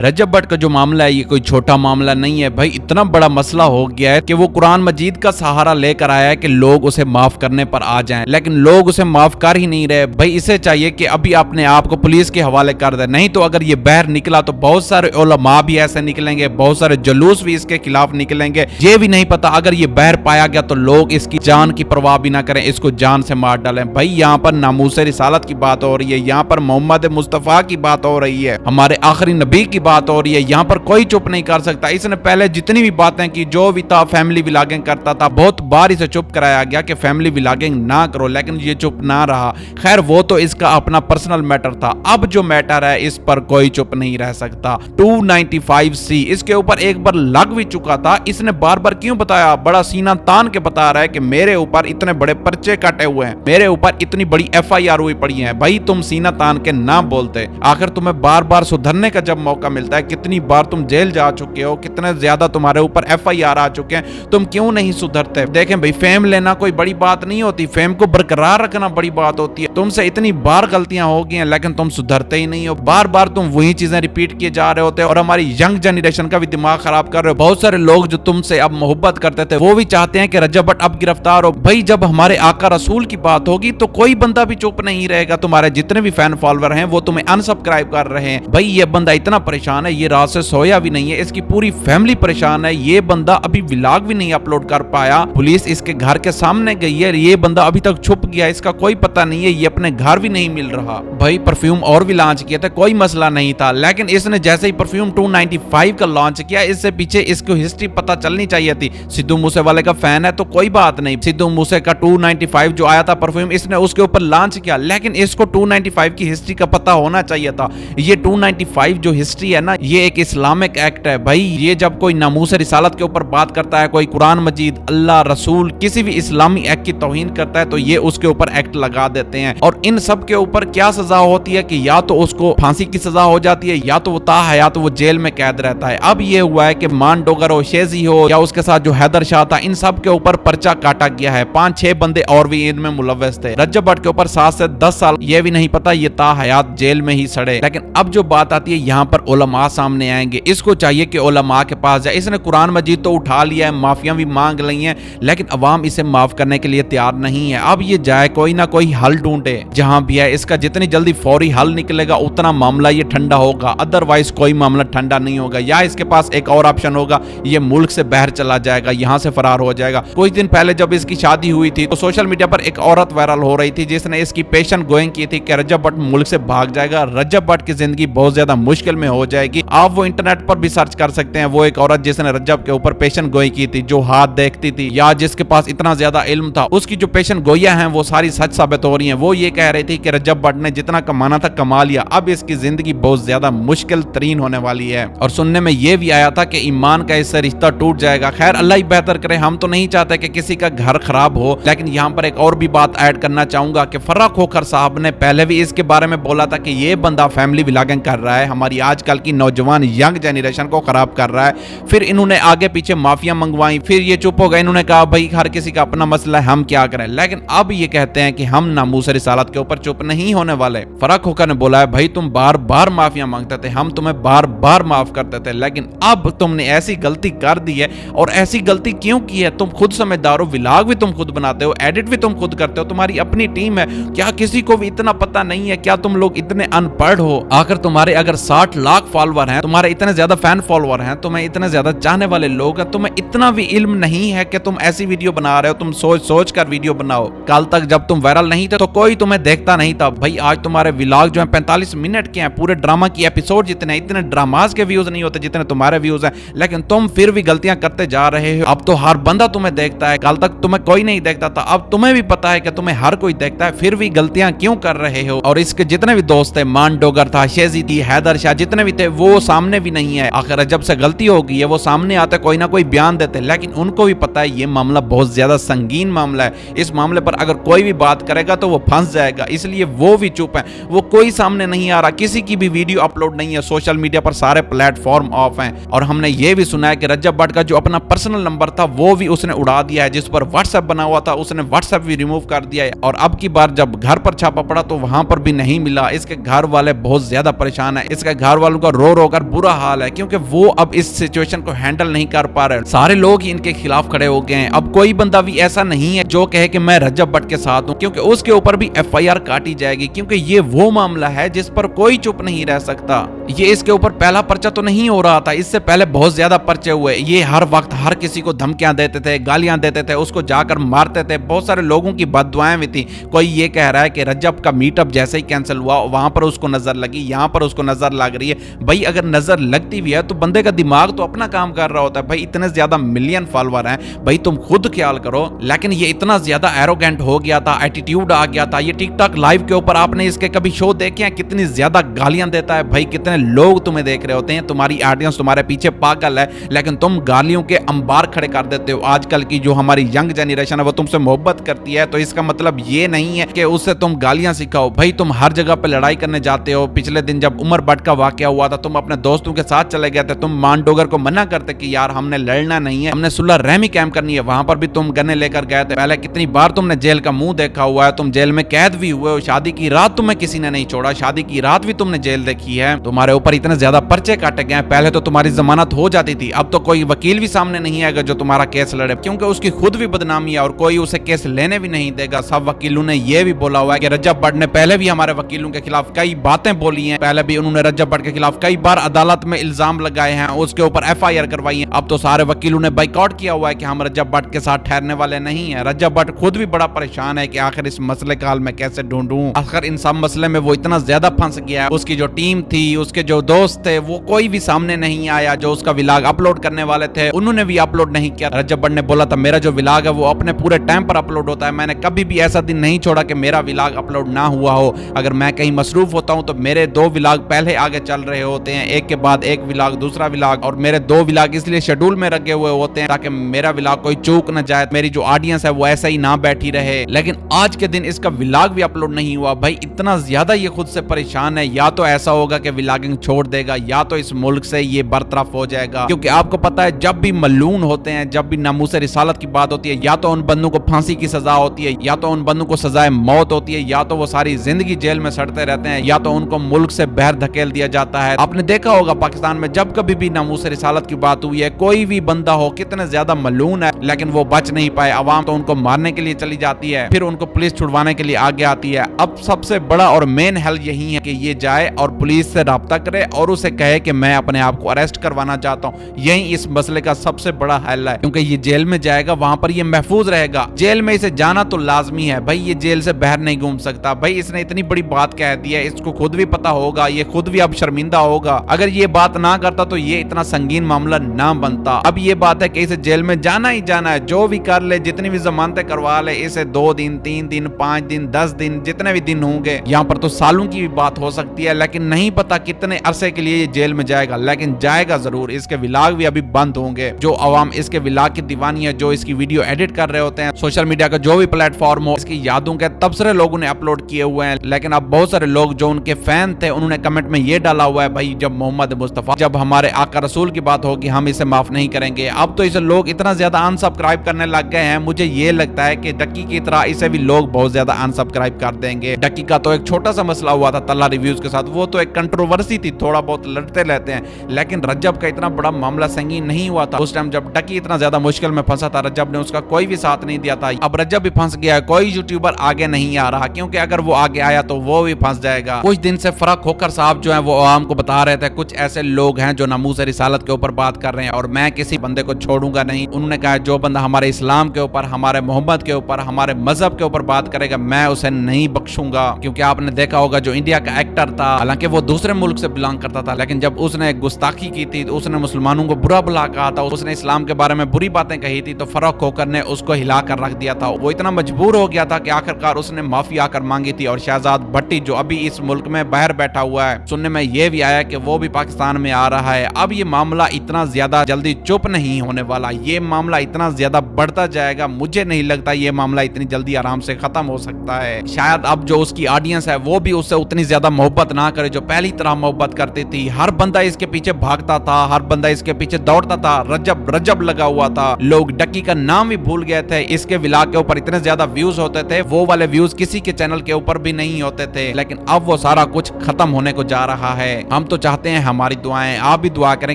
रजब भट्ट का जो मामला है ये कोई छोटा मामला नहीं है भाई, इतना बड़ा मसला हो गया है कि वो कुरान मजीद का सहारा लेकर आया है कि लोग उसे माफ करने पर आ जाएं, लेकिन लोग उसे माफ कर ही नहीं रहे। भाई इसे चाहिए कि अभी अपने आप को पुलिस के हवाले कर दे, नहीं तो अगर ये बाहर निकला तो बहुत सारे उलमा भी ऐसे निकलेंगे, बहुत सारे जुलूस भी इसके खिलाफ निकलेंगे। ये भी नहीं पता अगर ये बाहर पाया गया तो लोग इसकी जान की परवाह भी ना करें, इसको जान से मार डालें। भाई यहाँ पर नामूसे रिसालत की बात हो रही है, यहाँ पर मोहम्मद मुस्तफा की बात हो रही है, हमारे आखिरी नबी की बात हो रही है। यहाँ पर कोई चुप नहीं कर सकता। इसने पहले जितनी भी बातें की, जो भी था फैमिली व्लॉगिंग करता था, बहुत बार इसे चुप कराया गया कि फैमिली व्लॉगिंग ना करो, लेकिन ये चुप ना रहा। खैर वो तो इसका अपना पर्सनल मैटर था, अब जो मैटर है इस पर कोई चुप नहीं रह सकता। 295C इसके ऊपर एक बार लग भी चुका था। इसने बार बार क्यों बताया, बड़ा सीना तान के बता रहा है कि मेरे ऊपर इतने बड़े पर्चे कटे हुए हैं, मेरे ऊपर इतनी बड़ी FIR हुई पड़ी है। भाई तुम सीना तान के ना बोलते, आखिर तुम्हें बार बार सुधरने का जब मौका मिलता है, कितनी बार तुम जेल जा चुके हो, कितने ज्यादा तुम्हारे ऊपर FIR आ चुके हैं, तुम क्यों नहीं सुधरते। देखें भाई, फेम लेना कोई बड़ी बात नहीं होती, फेम को बरकरार रखना बड़ी बात होती है। तुमसे इतनी बार गलतियां हो गई हैं लेकिन तुम सुधरते ही नहीं हो, बार बार तुम वही चीजें रिपीट किए जा रहे होते और हमारी यंग जनरेशन का भी दिमाग खराब कर रहे हो। बहुत सारे लोग जो तुमसे अब मोहब्बत करते थे वो भी चाहते हैं कि रजब भट्ट अब गिरफ्तार हो। भाई जब हमारे आका रसूल की बात होगी तो कोई बंदा भी चुप नहीं रहेगा। तुम्हारे जितने भी फैन फॉलोअर हैं वो तुम्हें अनसब्सक्राइब कर रहे हैं। भाई ये बंदा इतना परेशान है, ये रात से सोया भी नहीं है, इसकी पूरी फैमिली परेशान है। ये बंदा अभी व्लॉग भी नहीं अपलोड कर पाया, पुलिस इसके घर के सामने गई है, ये बंदा अभी तक छुप गया, इसका कोई पता नहीं है, ये अपने घर भी नहीं मिल रहा। भाई परफ्यूम और भी लॉन्च किया था, कोई मसला नहीं था, लेकिन इसने जैसे ही परफ्यूम 295 का लॉन्च किया, इससे पीछे इसको हिस्ट्री पता चलनी चाहिए थी। सिद्धू मूसेवाले का फैन है तो कोई बात नहीं, सिद्धू मूसे का 295 जो आया था परफ्यूम, इसने उसके ऊपर लॉन्च किया, लेकिन इसको 295 की हिस्ट्री का पता होना चाहिए था। ये 295 जो हिस्ट्री है ना, ये एक इस्लामिक एक्ट है। भाई ये जब कोई नामूस रिसालत के ऊपर बात करता है, कोई कुरान मजीद, अल्लाह, रसूल, किसी भी इस्लामी एक्ट की तौहीन करता है तो ये उसके ऊपर एक्ट लगा देते हैं। और इन सब के ऊपर क्या सजा होती है कि या तो उसको फांसी की सजा हो जाती है या तो वो ताहयात वो जेल में कैद रहता है। अब ये हुआ है कि मान डोगर हो, शेजी हो या उसके साथ जो हैदर शाह था, इन सब के ऊपर पर्चा काटा गया है। 5-6 बंदे और भी इनमें मुलव्वस थे। रजब भट्ट के ऊपर 7 से 10 साल, ये भी नहीं पता ये ताहयात जेल में ही सड़े। लेकिन अब जो बात आती है यहाँ पर उलमा सामने आएंगे, इसको चाहिए कि उलमा के पास जाए। इसने कुरान मजीद तो उठा लिया है, माफिया भी मांग ली हैं, लेकिन अवाम इसे माफ करने के लिए तैयार नहीं है। अब ये जाए कोई ना कोई हल ढूंढे, जहां भी है इसका जितनी जल्दी फौरी हल निकलेगा उतना मामला ये ठंडा होगा, अदरवाइज कोई मामला ठंडा नहीं होगा। या इसके पास एक और ऑप्शन होगा, ये मुल्क से बाहर चला जाएगा, यहां से फरार हो जाएगा। कुछ दिन पहले जब इसकी शादी हुई थी तो सोशल मीडिया पर एक औरत वायरल हो रही थी जिसने इसकी पेशन गोइंग की थी कि रजब भट्ट मुल्क से भाग जाएगा, रजब भट्ट की जिंदगी बहुत ज्यादा मुश्किल में हो जाएगी। आप वो इंटरनेट पर भी सर्च कर सकते हैं, वो एक औरत जिसने रजब के ऊपर पेशन गोई की थी, जो हाथ देखती थी या जिसके पास इतना ज्यादा इल्म था, उसकी जो पेशन गोइयां हैं वो सारी सच साबित हो रही हैं। वो ये कह रही थी कि रजब भट्ट ने जितना कमाना था कमा लिया, अब इसकी जिंदगी बहुत ज्यादा मुश्किल तरीन होने वाली है। और सुनने में ये भी आया था कि ईमान का इससे रिश्ता टूट जाएगा। खैर अल्लाह ही बेहतर करे, हम तो नहीं चाहते कि किसी का घर खराब हो, लेकिन यहाँ पर एक और भी बात ऐड करना चाहूंगा कि फर्रा खोखर साहब ने पहले भी इसके बारे में बोला था कि ये बंदा फैमिली व्लॉगिंग कर रहा है, हमारी आजकल की नौजवान यंग जनरेशन को खराब कर रहा है। फिर इन्होंने आगे पीछे माफिया मंगवाई, फिर ये चुप हो गए, इन्होंने कहा भाई हर किसी का अपना मसला है, हम क्या करें। लेकिन अब ये कहते हैं कि हम नामूस रिसालत के ऊपर चुप नहीं होने वाले। फर्रा खोखर ने बोला है भाई तुम बार बार माफिया मांगते थे, हम तुम्हें बार बार माफ करते थे, लेकिन अब तुमने ऐसी गलती कर दी है। और ऐसी गलती क्यों की है, तुम खुद समझदार हो, व्लॉग भी तुम खुद बनाते हो, एडिट भी तुम खुद करते हो, तुम्हारी अपनी टीम है, क्या किसी को भी इतना पता नहीं है? क्या तुम लोग इतने अनपढ़ हो? आखिर तुम्हारे अगर 60 लाख फॉलोअर हैं, तुम्हारे इतने ज्यादा फैन फॉलोअर हैं, तुम्हें इतने ज्यादा चाहने वाले लोग हैं, तुम्हें इतना भी इल्म नहीं है कि तुम ऐसी वीडियो बना रहे हो? तुम सोच सोच कर वीडियो बनाओ। कल तक जब तुम वायरल नहीं थे तो कोई तुम्हें देखता नहीं था। भाई आज तुम्हारे व्लॉग जो है 45 मिनट के हैं, पूरे ड्रामा की एपिसोड जितने, इतने ड्रामास के व्यूज नहीं होते जितने तुम्हारे व्यूज हैं, लेकिन तुम फिर भी गलतियां करते जा रहे हो। अब तो हर बंदा तुम्हें देखता है, कल तक तुम्हें कोई नहीं देखता था, अब तुम्हें भी पता है कि तुम्हें हर कोई देखता है, फिर भी गलतियां क्यों कर रहे हो? और इसके जितने भी दोस्त थे, मान डोगर था, शेजी थी, हैदर शाह, जितने भी थे वो सामने भी नहीं है। आखिर जब से गलती हो गई है वो सामने आते कोई ना कोई बयान देते, लेकिन उनको भी पता है ये मामला बहुत ज्यादा संगीन मामला है, इस मामले पर अगर कोई भी बात करेगा तो वो फंस जाएगा, इसलिए वो भी चुप है। वो कोई सामने नहीं आ रहा, किसी की भी वीडियो अपलोड नहीं है, सोशल मीडिया पर सारे प्लेटफॉर्म ऑफ हैं। और हमने ये भी सुना है कि रजब भट्ट का जो अपना पर्सनल नंबर था वो भी उसने उड़ा दिया है, जिस पर व्हाट्सएप बना हुआ था उसने व्हाट्सएप भी रिमूव कर दिया है। और अब की बार जब घर पर छापा पड़ा तो वहां पर भी नहीं मिला। इसके घर वाले बहुत ज्यादा परेशान है, इसके घर वालों का रो रो कर बुरा हाल है, क्योंकि वो अब इस सिचुएशन को हैंडल नहीं कर पा रहे। सारे लोग ही इनके खिलाफ खड़े हो गए हैं। अब कोई बंदा भी ऐसा नहीं है जो कहे कि मैं रजब भट्ट के साथ हूं, क्योंकि उसके ऊपर भी FIR काटी जाएगी, क्योंकि ये वो मामला है जिस पर कोई चुप नहीं रह सकता। ये इसके ऊपर पहला पर्चा तो नहीं हो रहा था, इससे पहले बहुत ज्यादा पर्चे हुए। ये हर वक्त हर किसी को धमकियां देते थे, गालियां देते थे, उसको जाकर मारते थे। बहुत सारे लोगों की बददुआएं भी थी। कोई ये कह रहा है कि रजब का मीटअप जैसे ही कैंसिल हुआ वहां पर उसको नजर लगी, यहां पर उसको नजर लग रही है। भाई अगर नजर लगती भी है तो बंदे का दिमाग तो अपना काम कर रहा होता है। भाई इतने ज्यादा मिलियन फॉलोअर हैं, भाई तुम खुद ख्याल करो। लेकिन ये इतना ज्यादा एरोगेंट हो गया था, एटीट्यूड आ गया था। ये टिकटॉक लाइव के ऊपर आपने इसके कभी शो देखे हैं? कितनी ज्यादा गालियां देता है भाई, कितने लोग तुम्हें देख रहे होते हैं, तुम्हारी ऑडियंस तुम्हारे पीछे पागल है, लेकिन तुम गालियों के अंबार खड़े कर देते हो। आजकल की जो हमारी यंग जनरेशन है वो तुमसे मोहब्बत करती है, तो इसका मतलब ये नहीं है कि उससे तुम गालियां सिखाओ। भाई तुम हर जगह पे लड़ाई करने जाते हो। पिछले दिन जब उमर भट्ट का वाकया हुआ था, तुम अपने दोस्तों के साथ चले गए थे। तुम मान डोगर को मना करते कि यार हमने लड़ना नहीं है, हमने सुलह रहमी कैंप करनी है, वहां पर भी तुम गन्ने लेकर गए थे। पहले कितनी बार तुमने जेल का मुंह देखा हुआ है, तुम जेल में कैद भी हुए हो। शादी की रात तुम्हें किसी ने नहीं छोड़ा, शादी की रात भी तुमने जेल देखी है। तुम्हारे ऊपर इतने ज्यादा पर्चे काटे गए। पहले तो तुम्हारी जमानत हो जाती थी, अब तो कोई वकील भी सामने नहीं आएगा जो तुम्हारा केस लड़े, क्योंकि उसकी खुद भी बदनामी है और कोई उसे केस लेने भी नहीं देगा। सब वकीलों ने यह भी बोला हुआ है कि रजब भट्ट ने पहले भी हमारे वकीलों के खिलाफ कई बातें बोली हैं, पहले भी उन्होंने रजब भट्ट के खिलाफ कई बार अदालत में इल्जाम लगाए हैं, उसके ऊपर FIR करवाई है। अब तो सारे वकीलों ने बाइकआउट किया हुआ है कि हम रजब भट्ट के साथ ठहरने वाले नहीं है। रजब भट्ट खुद भी बड़ा परेशान है कि आखिर इस मसले का हल मैं कैसे ढूंढूं। आखिर इन सब मसले में वो इतना ज्यादा फंस गया है। उसकी जो टीम थी, उसके जो दोस्त थे, वो कोई भी सामने नहीं आया। जो उसका व्लॉग अपलोड करने वाले थे उन्होंने भी अपलोड नहीं किया। रजब भट्ट ने बोला था मेरा जो व्लॉग है वो अपने पूरे टाइम पर अपलोड होता है, मैंने कभी भी ऐसा दिन नहीं छोड़ा कि मेरा व्लॉग अपलोड ना हुआ हो। अगर मैं कहीं मसरूफ होता हूं तो मेरे 2 व्लॉग पहले आगे चल रहे होते हैं, एक के बाद एक व्लॉग, दूसरा व्लॉग, और मेरे 2 व्लॉग इसलिए शेड्यूल में रखे हुए होते हैं ताकि मेरा व्लॉग कोई चूक न जाए, मेरी जो ऑडियंस है वो ऐसा ही ना बैठी रहे। लेकिन आज के दिन इसका व्लॉग भी अपलोड नहीं हुआ। भाई इतना ज्यादा ये खुद से परेशान है। या तो ऐसा होगा कि व्लॉगिंग छोड़ देगा, या तो इस मुल्क से ये बरतरफ हो जाएगा, क्योंकि आपको पता है जब भी मलून होते हैं, जब भी नामूस रिसालत की बात होती है, या तो उन बंदों को फांसी की सजा होती है, या तो उन बंदों को सजाए मौत होती है, या तो वो सारी जिंदगी जेल में सड़ते रहते हैं, या तो उनको मुल्क से बाहर धकेल दिया जाता है। आपने देखा होगा पाकिस्तान में जब कभी भी नामूस रिसालत की बात हुई है, कोई भी बंदा हो कितने ज्यादा मलून है, लेकिन वो बच नहीं पाए। अवाम तो उनको मारने के लिए चली जाती है, फिर उनको पुलिस छुड़वाने के लिए आगे आती है। अब सबसे बड़ा और मेन हल यही है कि ये जाए और पुलिस से राब्ता करे और उसे कहे कि मैं अपने आप को अरेस्ट करवाना चाहता हूँ। यही इस मसले का सबसे बड़ा हल है, क्योंकि ये जेल में जाएगा, वहां पर ये महफूज रहेगा। जेल में इसे जाना तो लाजमी है भाई, ये जेल से बाहर नहीं घूम सकता। भाई इसने इतनी बड़ी बात कह दी है, इसको खुद भी पता होगा, ये खुद भी अब शर्मिंदा होगा। अगर ये बात ना करता तो ये इतना संगीन मामला ना बनता। अब ये बात है कि इसे जेल में जाना ही जाना है, जो भी कर ले, जितनी भी जमानतें करवा ले, इसे 2 दिन 3 दिन 5 दिन 10 दिन जितने भी दिन होंगे, यहाँ पर तो सालों की भी बात हो सकती है, लेकिन नहीं पता कितने अरसे के लिए ये जेल में जाएगा, लेकिन जाएगा जरूर। इसके व्लॉग भी अभी बंद होंगे। जो अवाम इसके व्लॉग की दीवानी है, जो इसकी वीडियो एडिट कर रहे होते हैं, सोशल मीडिया का जो भी प्लेटफॉर्म हो, इसकी यादों के तबसरे लोगों ने अपलोड किए हुए हैं। लेकिन अब बहुत सारे लोग जो उनके फैन थे उन्होंने कमेंट में ये डाला हुआ है, भाई जब मोहम्मद मुस्तफा, जब हमारे आका रसूल की बात होगी हम इसे माफ नहीं करेंगे। अब तो इसे लोग इतना ज्यादा अनसब्सक्राइब करने लग गए हैं, मुझे ये लगता है कि डक्की की तरह इसे भी लोग बहुत ज्यादा अनसब्सक्राइब कर देंगे। डक्की का तो एक छोटा सा मसला हुआ था तल्ला रिव्यूज के साथ, वो तो एक कंट्रोवर्सी थी, थोड़ा बहुत लड़ते रहते हैं, लेकिन रजब का इतना बड़ा मामला संगीन नहीं हुआ था। उस टाइम जब डक्की इतना ज्यादा मुश्किल में फंसा था, रजब ने उसका कोई भी साथ नहीं दिया था। अब रजब भी फंस गया है, कोई यूट्यूबर आगे नहीं आ रहा, क्योंकि अगर वो आगे आया तो वो भी फंस जाएगा। कुछ दिन से फर्क होकर साहब जो है वो आवाम को बता रहे थे, कुछ ऐसे लोग हैं जो नामूस रिसालत के ऊपर बात कर रहे हैं और मैं किसी बंदे को छोड़ूंगा नहीं। उन्होंने कहा जो बंदा हमारे इस्लाम के ऊपर, हमारे मोहम्मद के ऊपर, हमारे मजहब के ऊपर बात करेगा मैं उसे नहीं बख्शूंगा। क्योंकि आपने देखा होगा जो इंडिया का एक्टर था, हालांकि वो दूसरे मुल्क से बिलोंग करता था, लेकिन जब उसने गुस्ताखी की थी, उसने मुसलमानों को बुरा भला कहा था, उसने इस्लाम के बारे में बुरी बातें कही थी, तो फर्रुख खोकर ने उसको हिला कर रख दिया था। वो इतना मजबूर हो गया था कि आखिरकार उसने माफी आकर मांगी थी। और शहजाद भट्टी जो अभी इस मुल्क में बाहर बैठा हुआ है, सुनने में यह भी आया कि वो भी पाकिस्तान में आ रहा है। अब ये मामला इतना ज्यादा जल्दी चुप नहीं होने वाला, ये मामला इतना ज्यादा बढ़ता जाएगा। मुझे नहीं लगता ये मामला इतनी जल्दी आराम से खत्म हो सकता है। शायद अब जो उसकी ऑडियंस है वो भी उससे उतनी ज्यादा मोहब्बत ना करे जो पहली तरह मोहब्बत करती थी। हर बंदा इसके पीछे भागता था, हर बंदा इसके पीछे दौड़ता था, रजब रजब लगा हुआ था। लोग डक्की का नाम भी भूल गए थे। इसके व्लॉग के ऊपर इतने ज्यादा व्यूज होते थे, वो वाले व्यूज किसी के चैनल के ऊपर भी नहीं होते थे। लेकिन अब वो सारा कुछ खत्म होने को जा रहा है। हम ہم تو چاہتے ہیں ہماری دعائیں آپ بھی دعا کریں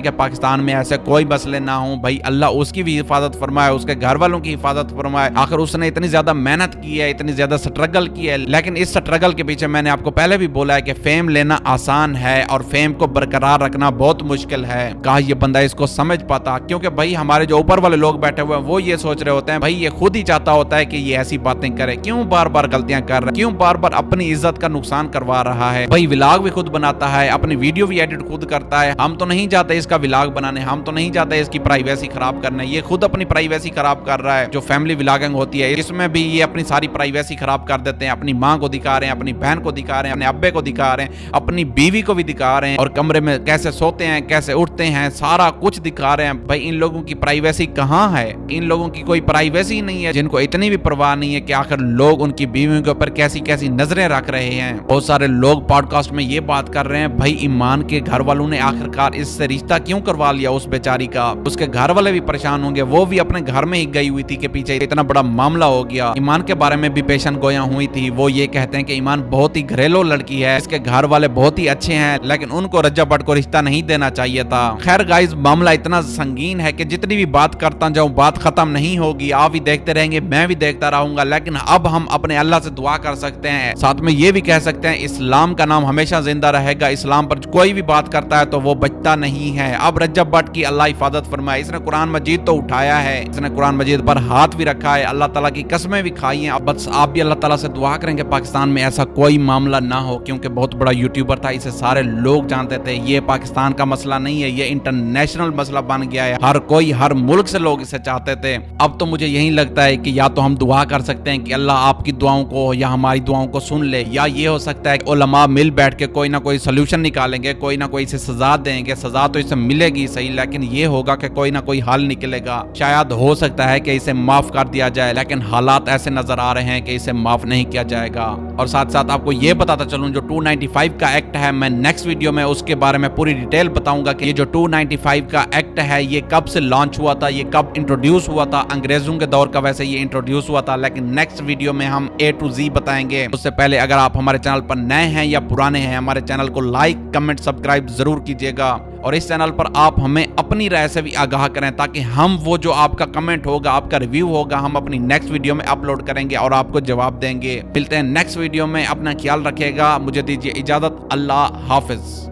کہ پاکستان میں ایسے کوئی مسئلے نہ ہوں بھائی، اللہ اس کی بھی حفاظت فرمائے، اس کے گھر والوں کی حفاظت فرمائے۔ آخر اس نے اتنی زیادہ محنت کی ہے، اتنی زیادہ سٹرگل کی ہے، لیکن اس سٹرگل کے پیچھے میں نے آپ کو پہلے بھی بولا ہے کہ فیم لینا آسان ہے اور فیم کو برقرار رکھنا بہت مشکل ہے۔ کہا یہ بندہ اس کو سمجھ پاتا، کیونکہ بھائی ہمارے جو اوپر والے لوگ بیٹھے ہوئے ہیں وہ یہ سوچ رہے ہوتے ہیں بھائی یہ خود ہی چاہتا ہوتا ہے کہ یہ ایسی باتیں کرے، کیوں بار بار غلطیاں کر رہا ہے، کیوں بار بار اپنی عزت کا نقصان کروا رہا ہے۔ بھائی ولاگ بھی خود بناتا ہے، اپنی ویڈیو بھی ایڈٹ خود کرتا ہے، ہم تو نہیں چاہتے اس کا ولاگ بنانے، ہم تو نہیں چاہتے اس کی پرائیویسی خراب کرنے، یہ خود اپنی پرائیویسی خراب کر رہا ہے۔ جو فیملی ولاگنگ ہوتی ہے اس میں بھی یہ اپنی ساری پرائیویسی خراب کر دیتے ہیں، اپنی ماں کو دکھا رہے ہیں، اپنی بہن کو دکھا رہے ہیں، اپنے ابے کو دکھا رہے ہیں، اپنی بیوی کو بھی دکھا رہے ہیں، اور کمرے میں کیسے سوتے ہیں، کیسے اٹھتے ہیں، سارا کچھ دکھا رہے ہیں۔ بھائی ان لوگوں کی پرائیویسی کہاں ہے؟ ان لوگوں کی کوئی پرائیویسی نہیں ہے، جن کو اتنی بھی پرواہ نہیں ہے کہ آخر لوگ ان کی بیویوں کے اوپر کیسی کیسی نظریں رکھ رہے ہیں۔ بہت سارے لوگ پوڈ کاسٹ میں یہ بات کر رہے ہیں بھائی ایمان کے گھر والوں نے آخرکار اس سے رشتہ کیوں کروا لیا اس بیچاری کا، اس کے گھر والے بھی پریشان ہوں گے، وہ بھی اپنے گھر میں ہی گئی ہوئی تھی کہ پیچھے اتنا بڑا معاملہ ہو گیا۔ ایمان کے بارے میں بھی پیشن گویاں ہوئی تھی، وہ یہ کہتے ہیں کہ ایمان بہت ہی گھریلو لڑکی ہے، اس کے گھر والے بہت ہی اچھے ہیں، لیکن ان کو رجب بٹ کو رشتہ نہیں دینا چاہیے تھا۔ خیر گائز معاملہ اتنا سنگین ہے کہ جتنی بھی بات کرتا جاؤں بات ختم نہیں ہوگی، آپ بھی دیکھتے رہیں گے، میں بھی دیکھتا رہوں گا، لیکن اب ہم اپنے اللہ سے دعا کر سکتے ہیں، ساتھ میں یہ بھی کہہ سکتے ہیں اسلام کا نام ہمیشہ زندہ رہے گا، اسلام پر کوئی بھی بات کرتا ہے تو وہ بچتا نہیں ہے۔ اب رجب بٹ کی اللہ حفاظت فرمائے، اس نے قرآن مجید تو اٹھایا ہے، اس نے قرآن مجید پر ہاتھ بھی رکھا ہے، اللہ تعالیٰ کی قسمیں بھی کھائی ہیں، بس آپ بھی اللہ تعالیٰ سے دعا کریں کہ پاکستان میں ایسا کوئی معاملہ نہ ہو، کیونکہ بہت بڑا یوٹیوبر تھا، اسے سارے لوگ جانتے تھے، یہ پاکستان کا مسئلہ نہیں ہے، یہ انٹرنیشنل مسئلہ بن گیا ہے، ہر کوئی ہر ملک سے لوگ اسے چاہتے تھے۔ اب تو مجھے یہی لگتا ہے کہ یا تو ہم دعا کر سکتے ہیں کہ اللہ آپ کی دعاؤں کو یا ہماری دعاؤں کو سن لے، یا یہ ہو سکتا ہے کہ علماء مل بیٹھ کے کوئی نہ کوئی سلوشن نکالیں گے، کوئی نہ کوئی اسے سزا دیں گے، سزا تو اسے ملے گی صحیح، لیکن یہ ہوگا کہ کوئی نہ کوئی حل نکلے گا، شاید ہو سکتا ہے کہ اسے معاف کر دیا جائے، لیکن حالات ایسے نظر آ رہے ہیں کہ اسے معاف نہیں کیا جائے گا۔ اور ساتھ ساتھ آپ کو یہ بتاتا چلوں جو 295 کا ایکٹ ہے، میں نیکسٹ ویڈیو میں اس کے بارے میں پوری ڈیٹیل بتاؤں گا کہ یہ جو 295 کا ایکٹ ہے یہ کب سے لانچ ہوا تھا، یہ کب انٹروڈیوس ہوا تھا، انگریزوں کے دور کا ویسے یہ انٹروڈیوس ہوا تھا، لیکن نیکسٹ ویڈیو میں ہم A to Z بتائیں گے۔ اس سے پہلے اگر آپ ہمارے چینل پر نئے ہیں یا پرانے ہیں، ہمارے چینل کو لائک کمنٹ سبسکرائب ضرور کیجیے گا، اور اس چینل پر آپ ہمیں اپنی رائے سے بھی آگاہ کریں تاکہ ہم وہ جو آپ کا کمنٹ ہوگا، آپ کا ریویو ہوگا، ہم اپنی نیکسٹ ویڈیو میں اپلوڈ کریں گے اور آپ کو جواب دیں گے۔ ملتے ہیں نیکسٹ ویڈیو میں، اپنا خیال رکھیے گا، مجھے دیجیے اجازت، اللہ حافظ۔